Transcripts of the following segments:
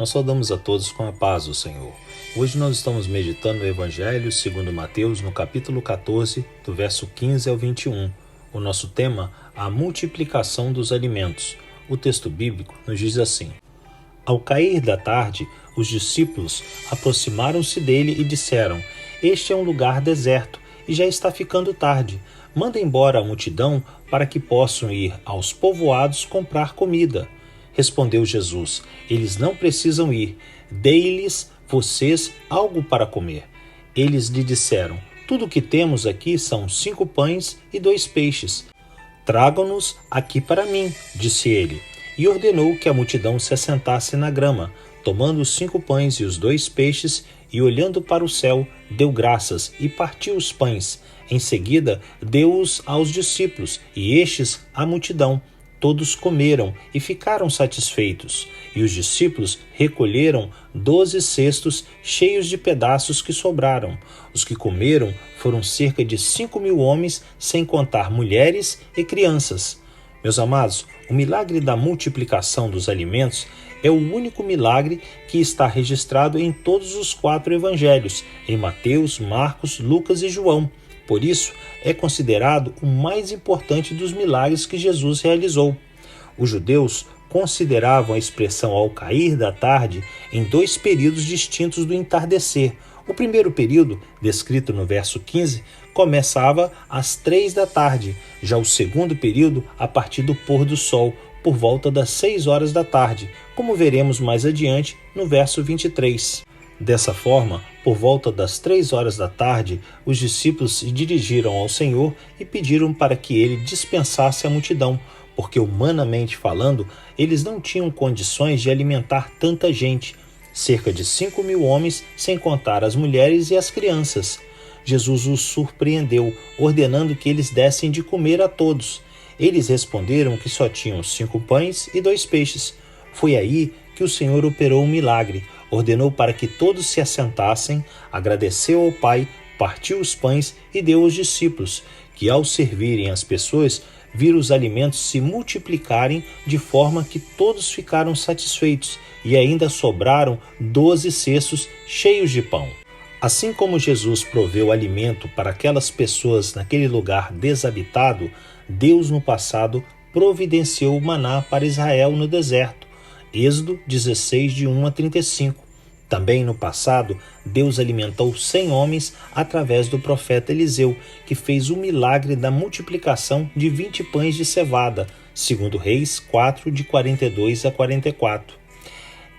Nós saudamos a todos com a paz do Senhor. Hoje nós estamos meditando no Evangelho segundo Mateus, no capítulo 14, do verso 15 ao 21. O nosso tema, a multiplicação dos alimentos. O texto bíblico nos diz assim: Ao cair da tarde, os discípulos aproximaram-se dele e disseram: Este é um lugar deserto e já está ficando tarde. Manda embora a multidão para que possam ir aos povoados comprar comida. Respondeu Jesus: Eles não precisam ir. Dei-lhes vocês algo para comer. Eles lhe disseram: Tudo o que temos aqui são 5 pães e 2 peixes. Tragam-nos aqui para mim, disse ele. E ordenou que a multidão se assentasse na grama. Tomando os 5 pães e os 2 peixes, e olhando para o céu, deu graças e partiu os pães. Em seguida, deu-os aos discípulos, e estes à multidão. Todos comeram e ficaram satisfeitos. E os discípulos recolheram 12 cestos cheios de pedaços que sobraram. Os que comeram foram cerca de 5.000 homens, sem contar mulheres e crianças. Meus amados, o milagre da multiplicação dos alimentos é o único milagre que está registrado em todos os 4 evangelhos, em Mateus, Marcos, Lucas e João. Por isso, é considerado o mais importante dos milagres que Jesus realizou. Os judeus consideravam a expressão ao cair da tarde em 2 períodos distintos do entardecer. O primeiro período, descrito no verso 15, começava às 3 da tarde, já o segundo período a partir do pôr do sol, por volta das 6 horas da tarde, como veremos mais adiante no verso 23. Dessa forma, por volta das 3 horas da tarde, os discípulos se dirigiram ao Senhor e pediram para que ele dispensasse a multidão, porque humanamente falando, eles não tinham condições de alimentar tanta gente, cerca de 5.000 homens, sem contar as mulheres e as crianças. Jesus os surpreendeu, ordenando que eles dessem de comer a todos. Eles responderam que só tinham 5 pães e 2 peixes. Foi aí que o Senhor operou um milagre. Ordenou para que todos se assentassem, agradeceu ao Pai, partiu os pães e deu aos discípulos, que ao servirem as pessoas, viram os alimentos se multiplicarem de forma que todos ficaram satisfeitos e ainda sobraram 12 cestos cheios de pão. Assim como Jesus proveu alimento para aquelas pessoas naquele lugar desabitado, Deus no passado providenciou o maná para Israel no deserto. Êxodo 16, de 1 a 35. Também no passado, Deus alimentou 100 homens através do profeta Eliseu, que fez o milagre da multiplicação de 20 pães de cevada, segundo Reis 4, de 42 a 44.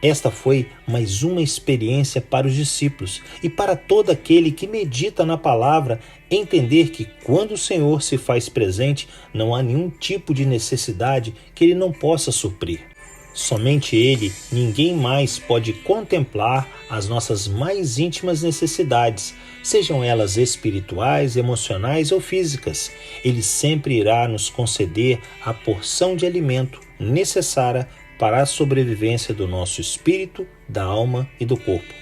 Esta foi mais uma experiência para os discípulos e para todo aquele que medita na palavra, entender que quando o Senhor se faz presente, não há nenhum tipo de necessidade que Ele não possa suprir. Somente Ele, ninguém mais, pode contemplar as nossas mais íntimas necessidades, sejam elas espirituais, emocionais ou físicas. Ele sempre irá nos conceder a porção de alimento necessária para a sobrevivência do nosso espírito, da alma e do corpo.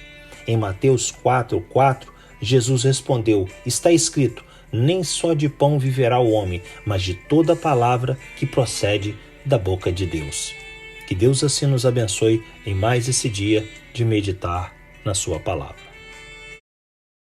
Em Mateus 4:4, Jesus respondeu: Está escrito, nem só de pão viverá o homem, mas de toda palavra que procede da boca de Deus. Que Deus assim nos abençoe em mais esse dia de meditar na sua palavra.